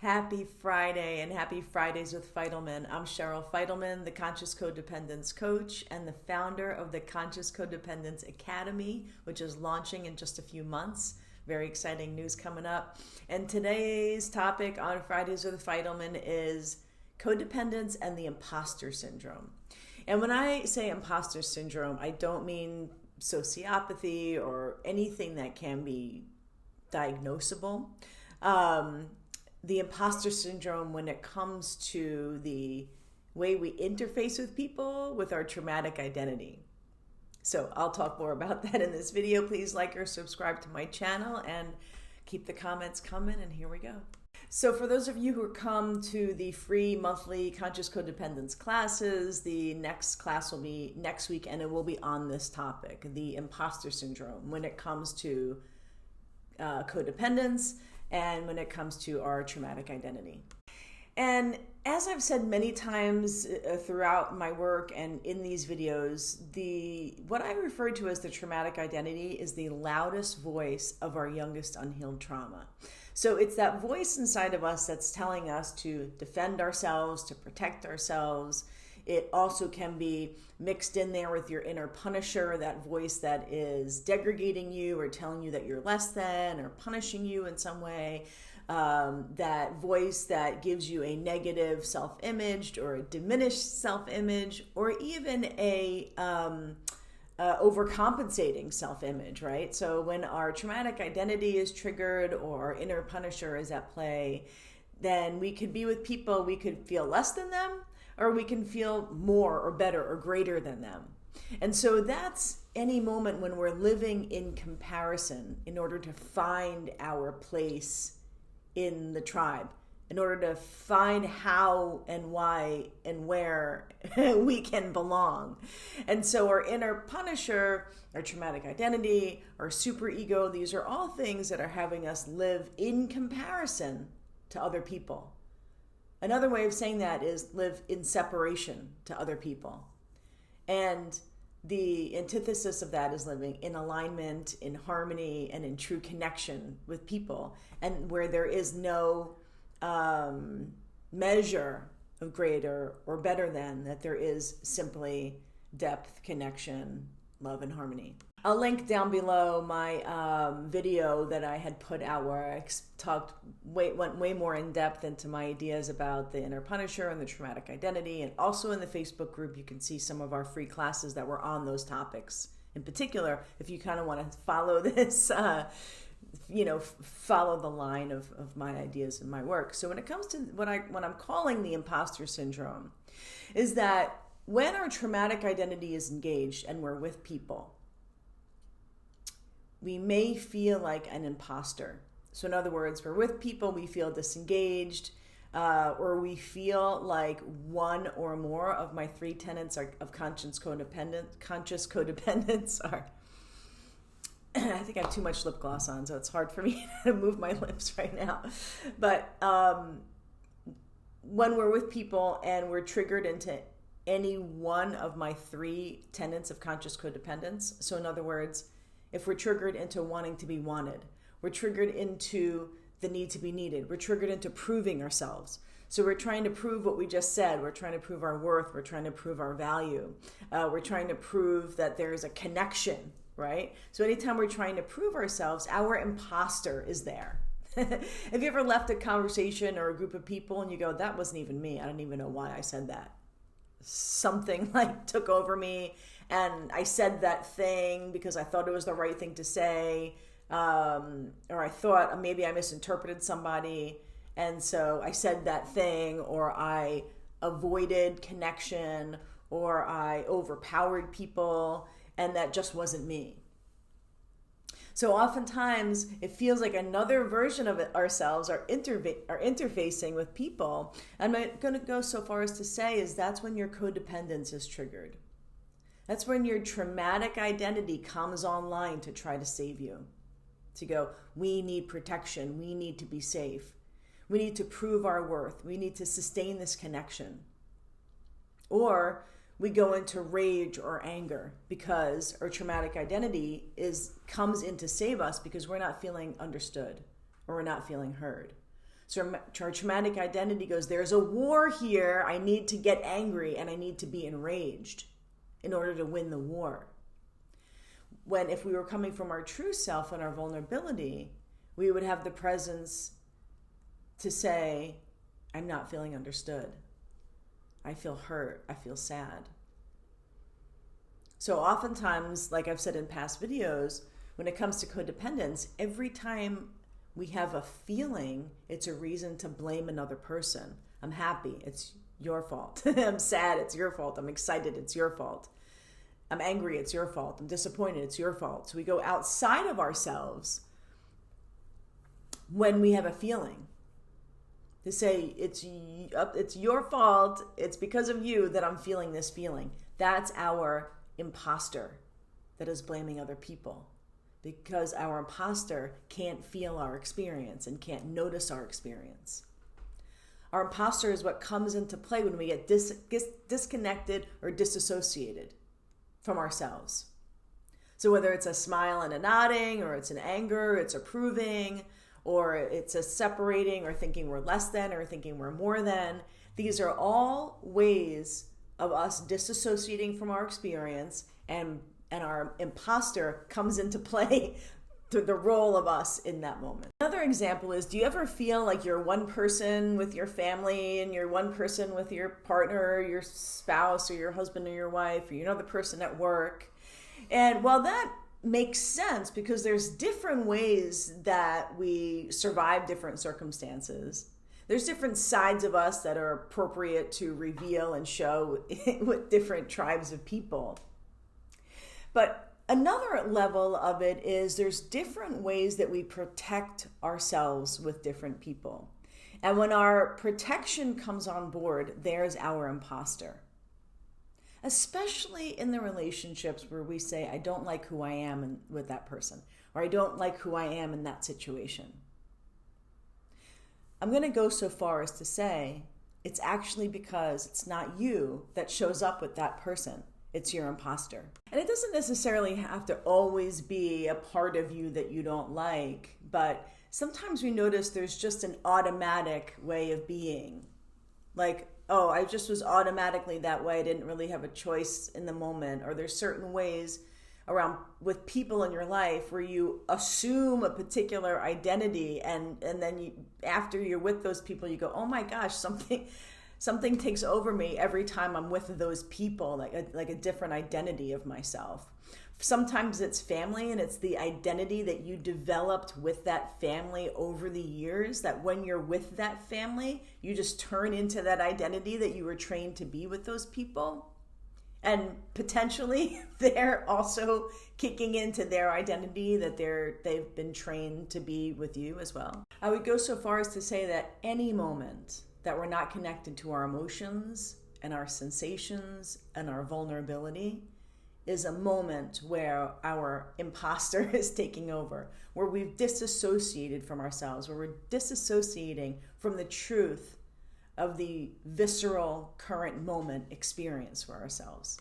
Happy Friday and happy Fridays with Fidelman. I'm Cheryl Fidelman, the Conscious Codependence Coach and the founder of the Conscious Codependence Academy, which is launching in just a few months. Very exciting news coming up. And today's topic on Fridays with Fidelman is codependence and the imposter syndrome. And when I say imposter syndrome, I don't mean sociopathy or anything that can be diagnosable. The imposter syndrome when it comes to the way we interface with people with our traumatic identity. So I'll talk more about that in this video. Please like or subscribe to my channel and keep the comments coming, and here we go. So for those of you who come to the free monthly Conscious Codependence classes, the next class will be next week and it will be on this topic, the imposter syndrome, when it comes to codependence and when it comes to our traumatic identity. And as I've said many times throughout my work and in these videos, what I refer to as the traumatic identity is the loudest voice of our youngest unhealed trauma. So it's that voice inside of us that's telling us to defend ourselves, to protect ourselves. It also can be mixed in there with your inner punisher, that voice that is degrading you or telling you that you're less than or punishing you in some way. That voice that gives you a negative self-image or a diminished self-image or even a overcompensating self-image, right? So when our traumatic identity is triggered or our inner punisher is at play, then we could be with people, we could feel less than them, or we can feel more or better or greater than them. And so that's any moment when we're living in comparison in order to find our place in the tribe, in order to find how and why and where we can belong. And so our inner punisher, our traumatic identity, our superego, these are all things that are having us live in comparison to other people. Another way of saying that is live in separation to other people. And the antithesis of that is living in alignment, in harmony, and in true connection with people. And where there is no measure of greater or better than, that there is simply depth, connection, love, and harmony. I'll link down below my video that I had put out where I went way more in depth into my ideas about the inner punisher and the traumatic identity. And also in the Facebook group, you can see some of our free classes that were on those topics. In particular, if you kind of want to follow this, follow the line of my ideas and my work. So when it comes to what I'm calling the imposter syndrome, is that when our traumatic identity is engaged and we're with people, we may feel like an imposter. So in other words, we're with people, we feel disengaged, or we feel like one or more of my three tenets of conscious codependence are, I think I have too much lip gloss on, so it's hard for me to move my lips right now. But when we're with people and we're triggered into any one of my three tenets of conscious codependence, so in other words, if we're triggered into wanting to be wanted, we're triggered into the need to be needed, we're triggered into proving ourselves. So we're trying to prove what we just said. We're trying to prove our worth. We're trying to prove our value. We're trying to prove that there's a connection, right? So anytime we're trying to prove ourselves, our imposter is there. Have you ever left a conversation or a group of people and you go, that wasn't even me. I don't even know why I said that. Something like took over me and I said that thing because I thought it was the right thing to say, or I thought maybe I misinterpreted somebody and so I said that thing, or I avoided connection, or I overpowered people, and that just wasn't me. So oftentimes it feels like another version of ourselves are interfacing with people. And I'm going to go so far as to say is that's when your codependence is triggered. That's when your traumatic identity comes online to try to save you. To go, we need protection. We need to be safe. We need to prove our worth. We need to sustain this connection. Or we go into rage or anger because our traumatic identity comes in to save us because we're not feeling understood or we're not feeling heard. So our traumatic identity goes, there's a war here. I need to get angry and I need to be enraged in order to win the war. When if we were coming from our true self and our vulnerability, we would have the presence to say, I'm not feeling understood. I feel hurt. I feel sad. So oftentimes, like I've said in past videos, when it comes to codependence, every time we have a feeling, it's a reason to blame another person. I'm happy. It's your fault. I'm sad. It's your fault. I'm excited. It's your fault. I'm angry. It's your fault. I'm disappointed. It's your fault. So we go outside of ourselves when we have a feeling to say, it's your fault. It's because of you that I'm feeling this feeling. That's our imposter that is blaming other people, because our imposter can't feel our experience and can't notice our experience. Our imposter is what comes into play when we get disconnected or disassociated from ourselves. So whether it's a smile and a nodding, or it's an anger, it's approving, or it's a separating or thinking we're less than or thinking we're more than, these are all ways of us disassociating from our experience, and our imposter comes into play to the role of us in that moment. Another example is, do you ever feel like you're one person with your family and you're one person with your partner or your spouse or your husband or your wife or you're another person at work? And while that makes sense, because there's different ways that we survive different circumstances, there's different sides of us that are appropriate to reveal and show with different tribes of people. But another level of it is there's different ways that we protect ourselves with different people. And when our protection comes on board, there's our imposter. Especially in the relationships where we say, I don't like who I am with that person, or I don't like who I am in that situation. I'm going to go so far as to say it's actually because it's not you that shows up with that person. It's your imposter. And it doesn't necessarily have to always be a part of you that you don't like, but sometimes we notice there's just an automatic way of being. Like, oh, I just was automatically that way. I didn't really have a choice in the moment. Or there's certain ways around with people in your life where you assume a particular identity, and then you, after you're with those people, you go, oh my gosh, something takes over me every time I'm with those people, like a different identity of myself. Sometimes it's family, and it's the identity that you developed with that family over the years, that when you're with that family, you just turn into that identity that you were trained to be with those people. And potentially they're also kicking into their identity that they've been trained to be with you as well. I would go so far as to say that any moment that we're not connected to our emotions and our sensations and our vulnerability is a moment where our imposter is taking over, where we've disassociated from ourselves, where we're disassociating from the truth of the visceral current moment experience for ourselves.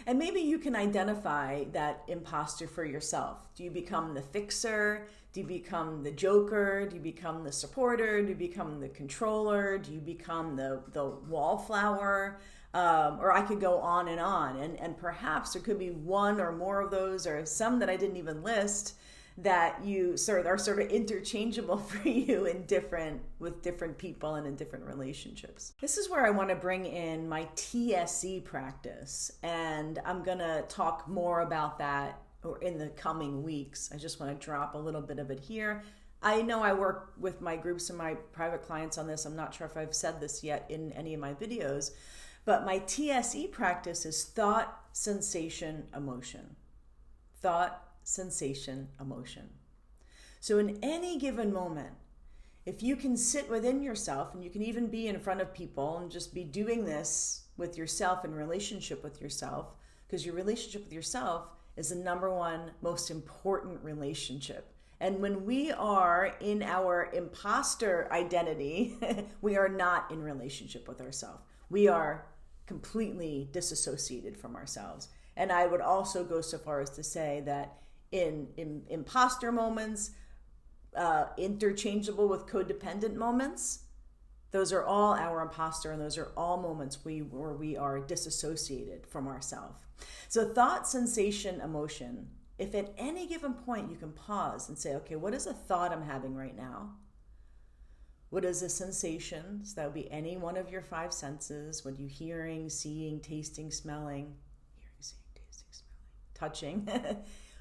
And maybe you can identify that imposter for yourself. Do you become the fixer? Do you become the joker? Do you become the supporter? Do you become the controller? Do you become the wallflower? Or I could go on. And perhaps there could be one or more of those, or some that I didn't even list, that are sort of interchangeable for you with different people and in different relationships. This is where I want to bring in my TSE practice, and I'm going to talk more about that in the coming weeks. I just want to drop a little bit of it here. I know I work with my groups and my private clients on this. I'm not sure if I've said this yet in any of my videos, but my TSE practice is thought, sensation, emotion. Thought, sensation, emotion. So in any given moment, if you can sit within yourself, and you can even be in front of people and just be doing this with yourself in relationship with yourself, because your relationship with yourself is the number one most important relationship. And when we are in our imposter identity, we are not in relationship with ourselves. We are completely disassociated from ourselves. And I would also go so far as to say that in imposter moments, interchangeable with codependent moments. Those are all our imposter, and those are all moments where we are disassociated from ourselves. So thought, sensation, emotion. If at any given point you can pause and say, okay, what is a thought I'm having right now? What is a sensation? So that would be any one of your five senses. What are you hearing, seeing, tasting, smelling? Hearing, seeing, tasting, smelling, touching.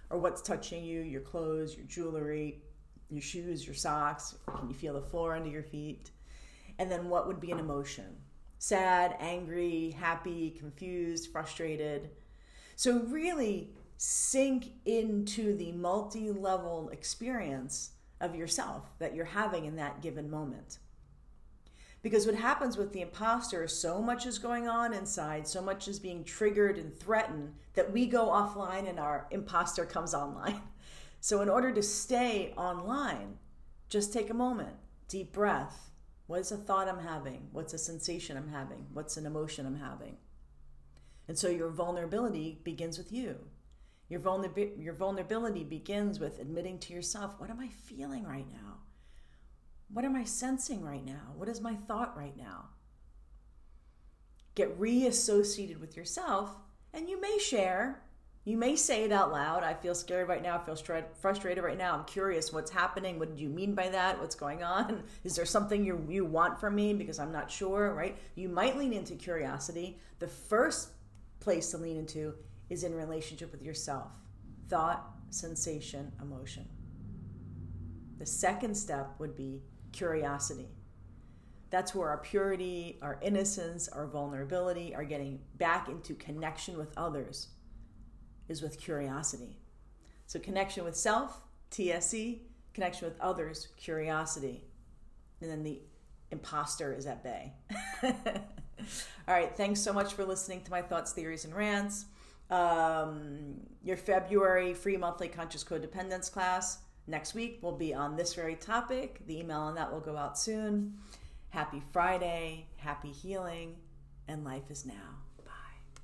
Or what's touching you, your clothes, your jewelry, your shoes, your socks. Can you feel the floor under your feet? And then what would be an emotion? Sad, angry, happy, confused, frustrated. So really sink into the multi-level experience of yourself that you're having in that given moment. Because what happens with the imposter, so much is going on inside, so much is being triggered and threatened that we go offline and our imposter comes online. So in order to stay online, just take a moment, deep breath. What is a thought I'm having? What's a sensation I'm having? What's an emotion I'm having? And so your vulnerability begins with you. Your vulnerability begins with admitting to yourself, what am I feeling right now? What am I sensing right now? What is my thought right now? Get reassociated with yourself, and you may share. You may say it out loud. I feel scared right now. I feel frustrated right now. I'm curious what's happening. What did you mean by that? What's going on? Is there something you want from me because I'm not sure, right? You might lean into curiosity. The first place to lean into is in relationship with yourself. Thought, sensation, emotion. The second step would be curiosity. That's where our purity, our innocence, our vulnerability, our getting back into connection with others is with curiosity. So connection with self, TSE, connection with others, curiosity. And then the imposter is at bay. All right, thanks so much for listening to my thoughts, theories, and rants. Your February free monthly conscious codependence class next week will be on this very topic. The email on that will go out soon. Happy Friday, happy healing, and life is now.